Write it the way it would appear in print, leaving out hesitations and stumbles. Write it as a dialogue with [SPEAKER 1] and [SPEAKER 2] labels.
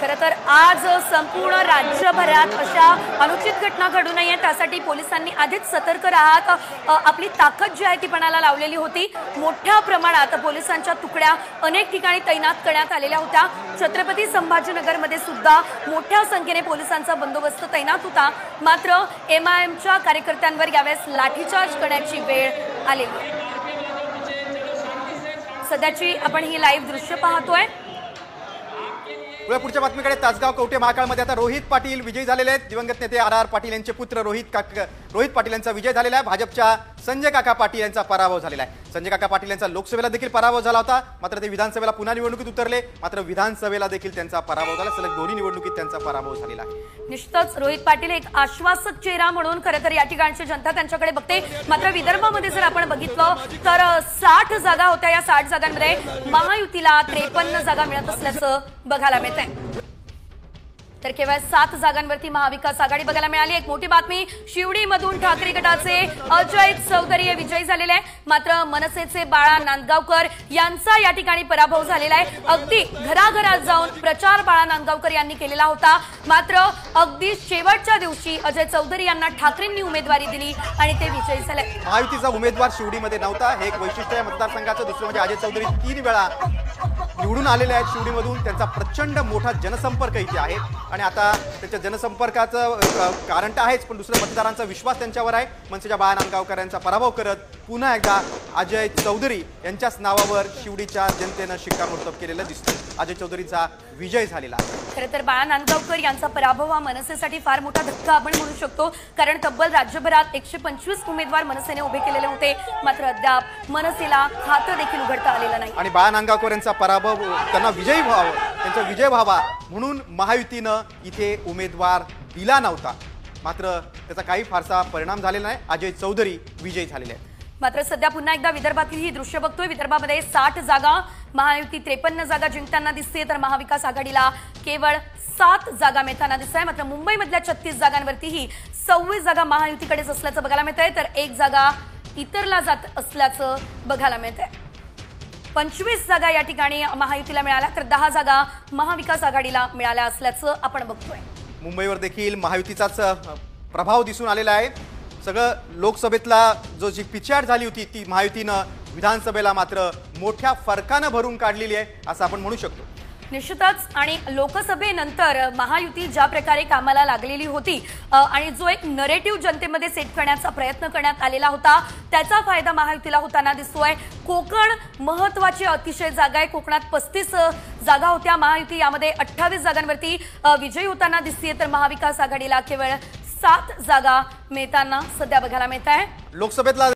[SPEAKER 1] खरं तर आज संपूर्ण राज्यभरात अशा अनुचित घटना घडू नये त्यासाठी पोलिसांनी आधीच सतर्क राहत आपली ताकद जी आहे ती पणाला लावलेली होती। मोठ्या प्रमाणात पोलिसांच्या तुकड्या अनेक ठिकाणी तैनात करण्यात आलेल्या होत्या। छत्रपती संभाजीनगरमध्ये सुद्धा मोठ्या संख्येने पोलिसांचा बंदोबस्त तैनात होता। मात्र एमआयएमच्या कार्यकर्त्यांवर यावेळेस लाठीचार्ज करण्याची वेळ आलेली। सध्याची आपण ही लाईव्ह दृश्य पाहतोय।
[SPEAKER 2] पुढच्या बातमीकडे तासगाव कवठे महाकाळमध्ये आता रोहित पाटील विजयी झालेले आहेत। दिवंगत नेते आर पाटील यांचे पुत्र रोहित पाटील यांचा विजय झालेला आहे। भाजपच्या संजय काका पाटील यांचा पराभव झालेला आहे। संजय काका पाटील यांचा लोकसभेला देखील पराभव झाला होता, मात्र ते विधानसभेला पुन्हा निवडणुकीत उतरले, मात्र विधानसभेला देखील त्यांचा पराभव झाला। सलग दोन्ही निवडणुकीत त्यांचा पराभव झालेला आहे।
[SPEAKER 1] निश्चितच रोहित पाटील एक आश्वासक चेहरा म्हणून खरं तर या ठिकाणची जनता त्यांच्याकडे बघते। मात्र विदर्भामध्ये जर आपण बघितलं तर 60 जागा होत्या। या 60 जागांमध्ये महायुतीला 53 जागा मिळत असल्याचं बघायला मिळतंय। तर केवळ 7 जागांवरती महाविकास आघाडी बघायला मिळाली। एक मोठी बातमी, शिवडीमधून ठाकरे गटाचे अजय चौधरी हे विजयी झालेले आहे। मात्र मनसेचे बाळा नांदगावकर यांचा या ठिकाणी पराभव झालेला आहे। अगदी घराघरात जाऊन प्रचार बाळा नांदगावकर यांनी केलेला होता, मात्र अगदी शेवटच्या दिवशी अजय चौधरी यांना ठाकरेंनी उमेदवारी दिली आणि ते विजयी झाले।
[SPEAKER 2] महायुतीचा उमेदवार शिवडीमध्ये नव्हता, हे एक वैशिष्ट्य आहे मतदारसंघाचं। दुसरं म्हणजे अजय चौधरी 3 वेळा निवडून आलेले आहेत शिवडीमधून। त्यांचा प्रचंड मोठा जनसंपर्क इथे आहे आणि आता त्याच्या जनसंपर्काचं कारण तर आहेच, पण दुसरं मतदारांचा विश्वास त्यांच्यावर आहे। मनसेच्या बाळा नांदगावकर यांचा पराभव करत पुन्हा एकदा अजय चौधरी यांच्याच नावावर शिवडीच्या जनतेनं शिक्कामोर्तब केलेलं दिसतं। अजय चौधरीचा विजय झालेला आहे।
[SPEAKER 1] खरं तर बाळा नांदगावकर यांचा पराभव हा मनसेसाठी फार मोठा धक्का आपण म्हणू शकतो, कारण तब्बल राज्यभरात 125 उमेदवार मनसेने उभे केलेले होते, मात्र अद्याप मनसेला खातं देखील उघडता आलेलं नाही।
[SPEAKER 2] आणि बाळा नांदगावकर यांचा पराभव त्यांना विजयी व्हावा, त्यांचा विजय व्हावा म्हणून महायुतीनं इथे उमेदवार दिला नव्हता, मात्र त्याचा काही फारसा परिणाम झालेला नाही। अजय चौधरी विजयी झालेले आहेत।
[SPEAKER 1] मात्र सध्या पुन्हा एकदा विदर्भातील ही दृश्य बघतोय। विदर्भामध्ये 60 जागा, महायुती 53 जागा जिंकताना दिसते, तर महाविकास आघाडीला केवळ 7 जागा मिळताना दिसत आहे। मात्र मुंबईमधल्या 36 जागांवरतीही 26 जागा महायुतीकडेच असल्याचं बघायला मिळतंय, तर 1 जागा इतरला जात असल्याचं बघायला मिळतंय। 25 जागा या ठिकाणी महायुतीला मिळाल्या, तर 10 जागा महाविकास आघाडीला मिळाल्या असल्याचं आपण बघतोय।
[SPEAKER 2] मुंबईवर देखील महायुतीचाच प्रभाव दिसून आलेला आहे। सगळं लोकसभेतला जी पिछाड झाली होती ती महायुतीनं विधानसभेला मात्र मोठ्या फरकानं भरून काढलेली आहे असं आपण म्हणू शकतो।
[SPEAKER 1] निश्चितच, आणि लोकसभेनंतर महायुती ज्या प्रकारे कामाला लागलेली होती आणि जो एक नरेटिव्ह जनतेमध्ये सेट करण्याचा प्रयत्न करण्यात आलेला होता, त्याचा फायदा महायुतीला होताना दिसतोय। कोकण महत्त्वाची अतिशय जागा आहे। कोकणात 35 जागा होत्या, महायुती यामध्ये 28 जागांवरती विजयी होताना दिसते, तर महाविकास आघाडीला केवळ 7 जागा मिळताना सध्या बघायला मिळत आहे।
[SPEAKER 2] लोकसभेतला